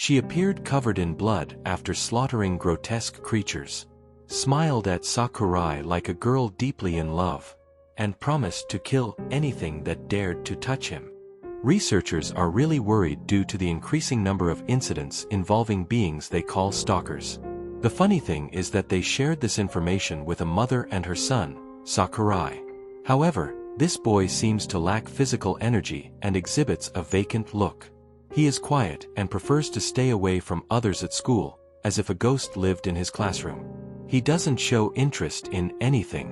She appeared covered in blood after slaughtering grotesque creatures, smiled at Sakurai like a girl deeply in love, and promised to kill anything that dared to touch him. Researchers are really worried due to the increasing number of incidents involving beings they call stalkers. The funny thing is that they shared this information with a mother and her son, Sakurai. However, this boy seems to lack physical energy and exhibits a vacant look. He is quiet and prefers to stay away from others at school, as if a ghost lived in his classroom. He doesn't show interest in anything.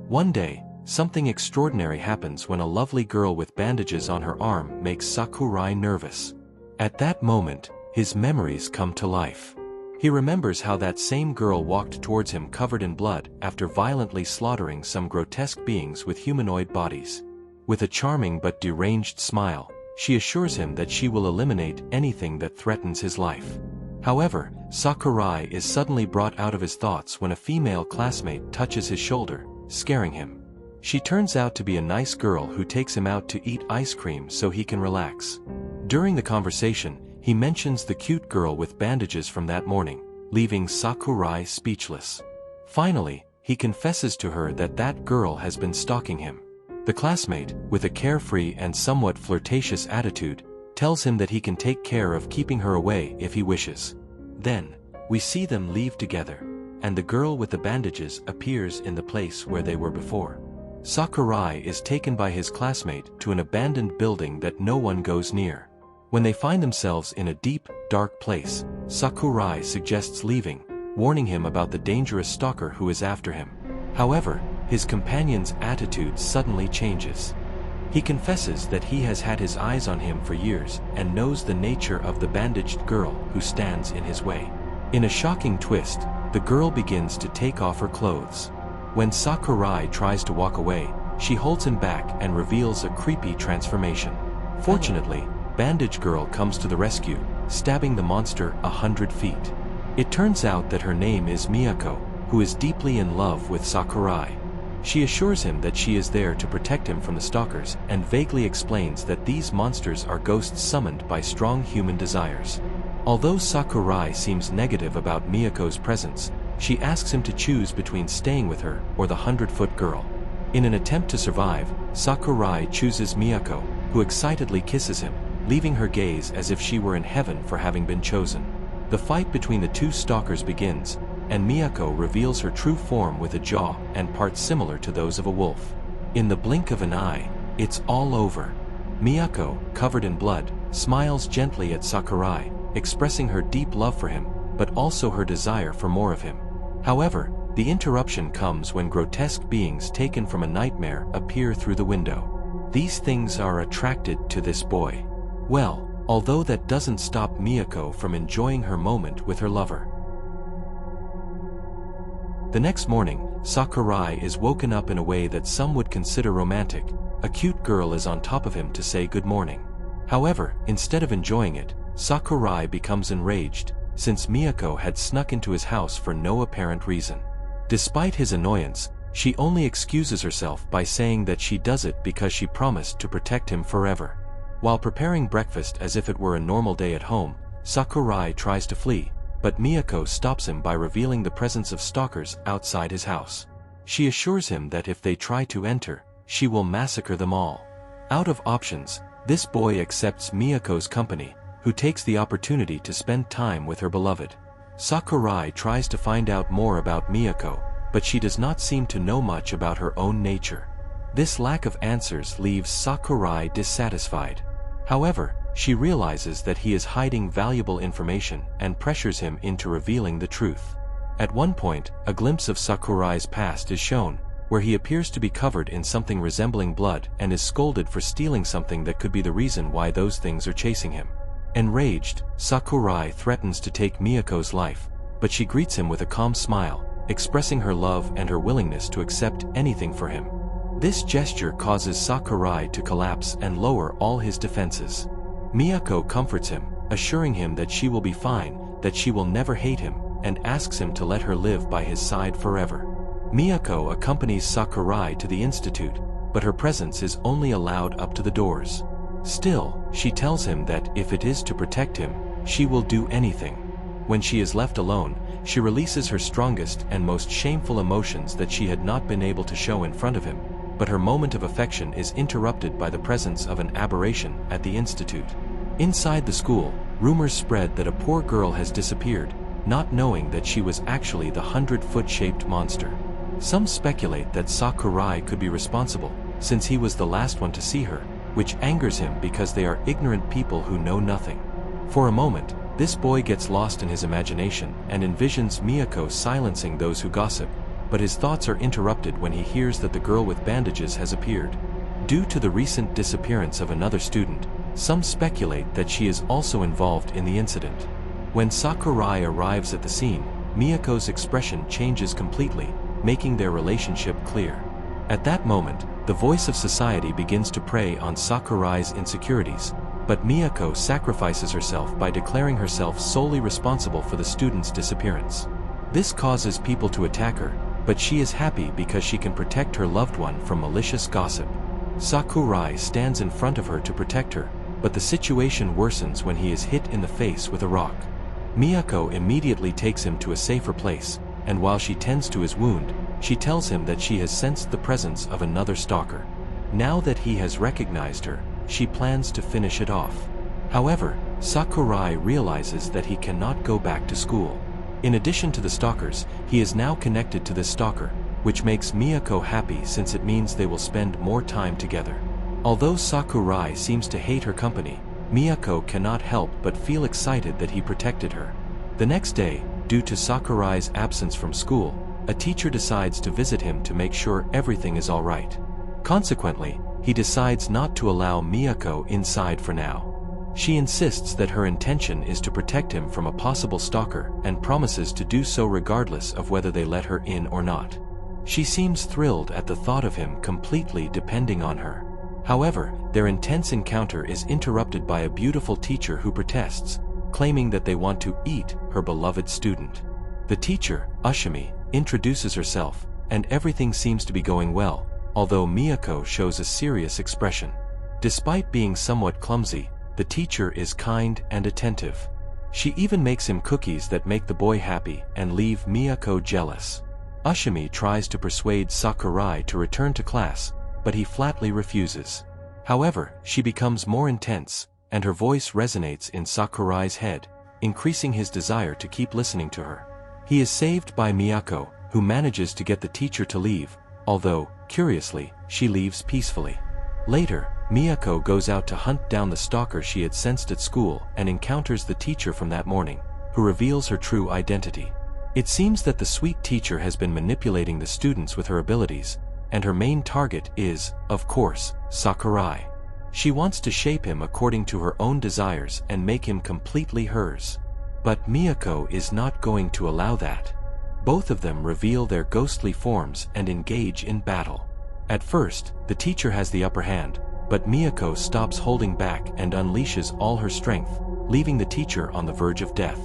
One day, something extraordinary happens when a lovely girl with bandages on her arm makes Sakurai nervous. At that moment, his memories come to life. He remembers how that same girl walked towards him covered in blood after violently slaughtering some grotesque beings with humanoid bodies. With a charming but deranged smile, she assures him that she will eliminate anything that threatens his life. However, Sakurai is suddenly brought out of his thoughts when a female classmate touches his shoulder, scaring him. She turns out to be a nice girl who takes him out to eat ice cream so he can relax. During the conversation, he mentions the cute girl with bandages from that morning, leaving Sakurai speechless. Finally, he confesses to her that that girl has been stalking him. The classmate, with a carefree and somewhat flirtatious attitude, tells him that he can take care of keeping her away if he wishes. Then, we see them leave together, and the girl with the bandages appears in the place where they were before. Sakurai is taken by his classmate to an abandoned building that no one goes near. When they find themselves in a deep, dark place, Sakurai suggests leaving, warning him about the dangerous stalker who is after him. However, his companion's attitude suddenly changes. He confesses that he has had his eyes on him for years and knows the nature of the bandaged girl who stands in his way. In a shocking twist, the girl begins to take off her clothes. When Sakurai tries to walk away, she holds him back and reveals a creepy transformation. Fortunately, Bandage Girl comes to the rescue, stabbing the monster 100 feet. It turns out that her name is Miyako, who is deeply in love with Sakurai. She assures him that she is there to protect him from the stalkers and vaguely explains that these monsters are ghosts summoned by strong human desires. Although Sakurai seems negative about Miyako's presence, she asks him to choose between staying with her or the 100-foot girl. In an attempt to survive, Sakurai chooses Miyako, who excitedly kisses him, leaving her gaze as if she were in heaven for having been chosen. The fight between the two stalkers begins, and Miyako reveals her true form with a jaw and parts similar to those of a wolf. In the blink of an eye, it's all over. Miyako, covered in blood, smiles gently at Sakurai, expressing her deep love for him, but also her desire for more of him. However, the interruption comes when grotesque beings taken from a nightmare appear through the window. These things are attracted to this boy. Well, although that doesn't stop Miyako from enjoying her moment with her lover. The next morning, Sakurai is woken up in a way that some would consider romantic. A cute girl is on top of him to say good morning. However, instead of enjoying it, Sakurai becomes enraged, since Miyako had snuck into his house for no apparent reason. Despite his annoyance, she only excuses herself by saying that she does it because she promised to protect him forever. While preparing breakfast as if it were a normal day at home, Sakurai tries to flee, but Miyako stops him by revealing the presence of stalkers outside his house. She assures him that if they try to enter, she will massacre them all. Out of options, this boy accepts Miyako's company, who takes the opportunity to spend time with her beloved. Sakurai tries to find out more about Miyako, but she does not seem to know much about her own nature. This lack of answers leaves Sakurai dissatisfied. However, she realizes that he is hiding valuable information and pressures him into revealing the truth. At one point, a glimpse of Sakurai's past is shown, where he appears to be covered in something resembling blood and is scolded for stealing something that could be the reason why those things are chasing him. Enraged, Sakurai threatens to take Miyako's life, but she greets him with a calm smile, expressing her love and her willingness to accept anything for him. This gesture causes Sakurai to collapse and lower all his defenses. Miyako comforts him, assuring him that she will be fine, that she will never hate him, and asks him to let her live by his side forever. Miyako accompanies Sakurai to the institute, but her presence is only allowed up to the doors. Still, she tells him that if it is to protect him, she will do anything. When she is left alone, she releases her strongest and most shameful emotions that she had not been able to show in front of him, but her moment of affection is interrupted by the presence of an aberration at the institute. Inside the school, rumors spread that a poor girl has disappeared, not knowing that she was actually the 100-foot-shaped monster. Some speculate that Sakurai could be responsible, since he was the last one to see her, which angers him because they are ignorant people who know nothing. For a moment, this boy gets lost in his imagination and envisions Miyako silencing those who gossip, but his thoughts are interrupted when he hears that the girl with bandages has appeared. Due to the recent disappearance of another student, some speculate that she is also involved in the incident. When Sakurai arrives at the scene, Miyako's expression changes completely, making their relationship clear. At that moment, the voice of society begins to prey on Sakurai's insecurities, but Miyako sacrifices herself by declaring herself solely responsible for the student's disappearance. This causes people to attack her, but she is happy because she can protect her loved one from malicious gossip. Sakurai stands in front of her to protect her, but the situation worsens when he is hit in the face with a rock. Miyako immediately takes him to a safer place, and while she tends to his wound, she tells him that she has sensed the presence of another stalker. Now that he has recognized her, she plans to finish it off. However, Sakurai realizes that he cannot go back to school. In addition to the stalkers, he is now connected to this stalker, which makes Miyako happy since it means they will spend more time together. Although Sakurai seems to hate her company, Miyako cannot help but feel excited that he protected her. The next day, due to Sakurai's absence from school, a teacher decides to visit him to make sure everything is all right. Consequently, he decides not to allow Miyako inside for now. She insists that her intention is to protect him from a possible stalker and promises to do so regardless of whether they let her in or not. She seems thrilled at the thought of him completely depending on her. However, their intense encounter is interrupted by a beautiful teacher who protests, claiming that they want to eat her beloved student. The teacher, Ushimi, introduces herself, and everything seems to be going well, although Miyako shows a serious expression. Despite being somewhat clumsy, the teacher is kind and attentive. She even makes him cookies that make the boy happy and leave Miyako jealous. Ushimi tries to persuade Sakurai to return to class, but he flatly refuses. However, she becomes more intense, and her voice resonates in Sakurai's head, increasing his desire to keep listening to her. He is saved by Miyako, who manages to get the teacher to leave, although, curiously, she leaves peacefully. Later, Miyako goes out to hunt down the stalker she had sensed at school and encounters the teacher from that morning, who reveals her true identity. It seems that the sweet teacher has been manipulating the students with her abilities, and her main target is, of course, Sakurai. She wants to shape him according to her own desires and make him completely hers. But Miyako is not going to allow that. Both of them reveal their ghostly forms and engage in battle. At first, the teacher has the upper hand, but Miyako stops holding back and unleashes all her strength, leaving the teacher on the verge of death.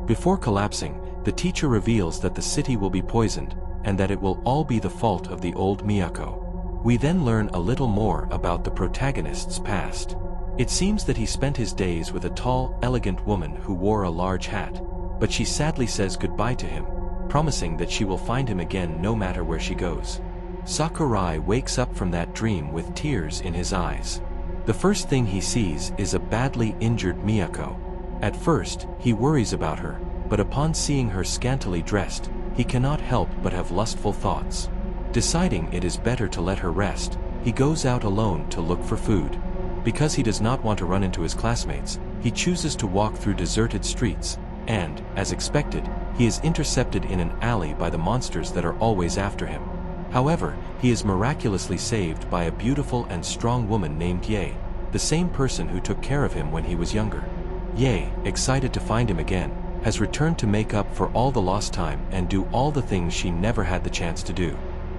Before collapsing, the teacher reveals that the city will be poisoned, and that it will all be the fault of the old Miyako. We then learn a little more about the protagonist's past. It seems that he spent his days with a tall, elegant woman who wore a large hat, but she sadly says goodbye to him, promising that she will find him again no matter where she goes. Sakurai wakes up from that dream with tears in his eyes. The first thing he sees is a badly injured Miyako. At first, he worries about her, but upon seeing her scantily dressed, he cannot help but have lustful thoughts. Deciding it is better to let her rest, he goes out alone to look for food. Because he does not want to run into his classmates, he chooses to walk through deserted streets, and, as expected, he is intercepted in an alley by the monsters that are always after him. However, he is miraculously saved by a beautiful and strong woman named Ye, the same person who took care of him when he was younger. Ye, excited to find him again, has returned to make up for all the lost time and do all the things she never had the chance to do.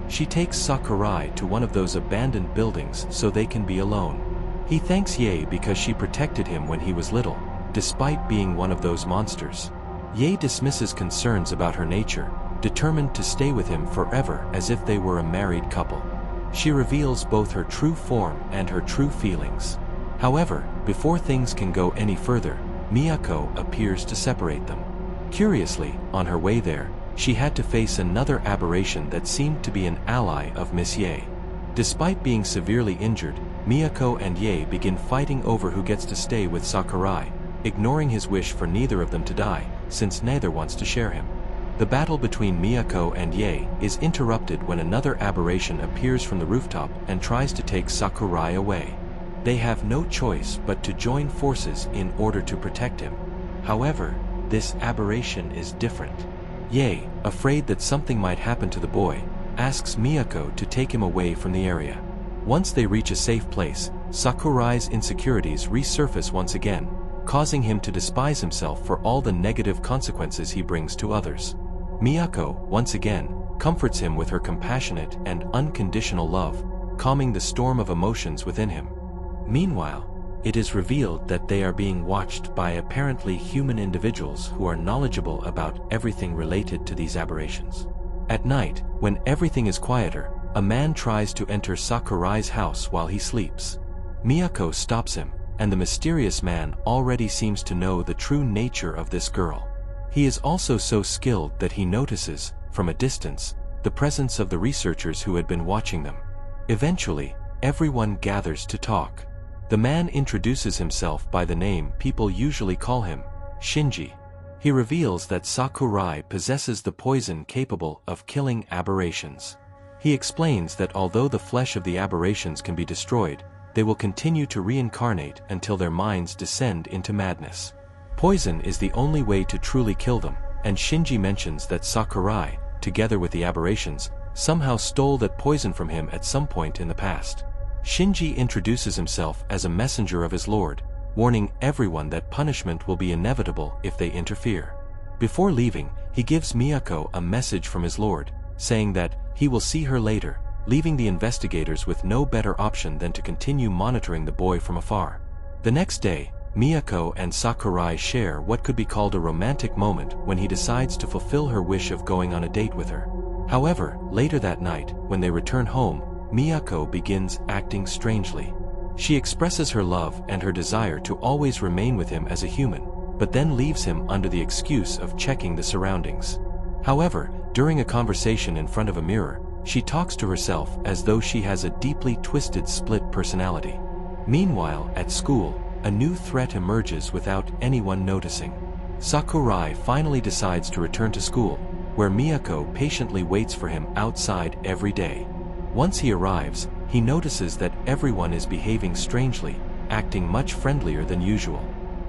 She takes Sakurai to one of those abandoned buildings so they can be alone. He thanks Ye because she protected him when he was little, despite being one of those monsters. Ye dismisses concerns about her nature, determined to stay with him forever as if they were a married couple. She reveals both her true form and her true feelings. However, before things can go any further, Miyako appears to separate them. Curiously, on her way there, she had to face another aberration that seemed to be an ally of Miss Ye. Despite being severely injured, Miyako and Ye begin fighting over who gets to stay with Sakurai, ignoring his wish for neither of them to die, since neither wants to share him. The battle between Miyako and Ye is interrupted when another aberration appears from the rooftop and tries to take Sakurai away. They have no choice but to join forces in order to protect him. However, this aberration is different. Ye, afraid that something might happen to the boy, asks Miyako to take him away from the area. Once they reach a safe place, Sakurai's insecurities resurface once again, causing him to despise himself for all the negative consequences he brings to others. Miyako, once again, comforts him with her compassionate and unconditional love, calming the storm of emotions within him. Meanwhile, it is revealed that they are being watched by apparently human individuals who are knowledgeable about everything related to these aberrations. At night, when everything is quieter, a man tries to enter Sakurai's house while he sleeps. Miyako stops him, and the mysterious man already seems to know the true nature of this girl. He is also so skilled that he notices, from a distance, the presence of the researchers who had been watching them. Eventually, everyone gathers to talk. The man introduces himself by the name people usually call him, Shinji. He reveals that Sakurai possesses the poison capable of killing aberrations. He explains that although the flesh of the aberrations can be destroyed, they will continue to reincarnate until their minds descend into madness. Poison is the only way to truly kill them, and Shinji mentions that Sakurai, together with the aberrations, somehow stole that poison from him at some point in the past. Shinji introduces himself as a messenger of his lord, warning everyone that punishment will be inevitable if they interfere. Before leaving, he gives Miyako a message from his lord, saying that he will see her later, leaving the investigators with no better option than to continue monitoring the boy from afar. The next day, Miyako and Sakurai share what could be called a romantic moment when he decides to fulfill her wish of going on a date with her. However, later that night, when they return home, Miyako begins acting strangely. She expresses her love and her desire to always remain with him as a human, but then leaves him under the excuse of checking the surroundings. However, during a conversation in front of a mirror, she talks to herself as though she has a deeply twisted split personality. Meanwhile, at school, a new threat emerges without anyone noticing. Sakurai finally decides to return to school, where Miyako patiently waits for him outside every day. Once he arrives, he notices that everyone is behaving strangely, acting much friendlier than usual.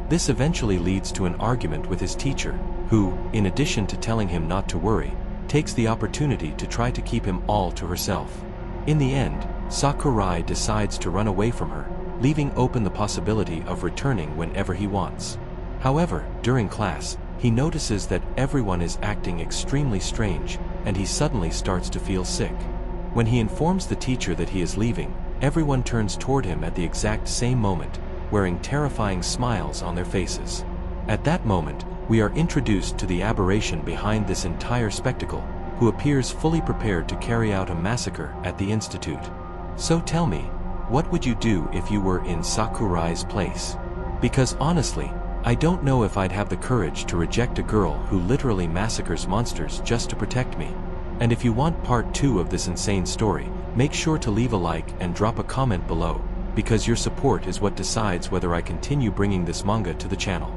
This eventually leads to an argument with his teacher, who, in addition to telling him not to worry, takes the opportunity to try to keep him all to herself. In the end, Sakurai decides to run away from her, leaving open the possibility of returning whenever he wants. However, during class, he notices that everyone is acting extremely strange, and he suddenly starts to feel sick. When he informs the teacher that he is leaving, everyone turns toward him at the exact same moment, wearing terrifying smiles on their faces. At that moment, we are introduced to the aberration behind this entire spectacle, who appears fully prepared to carry out a massacre at the institute. So tell me, what would you do if you were in Sakurai's place? Because honestly, I don't know if I'd have the courage to reject a girl who literally massacres monsters just to protect me. And if you want part 2 of this insane story, make sure to leave a like and drop a comment below, because your support is what decides whether I continue bringing this manga to the channel.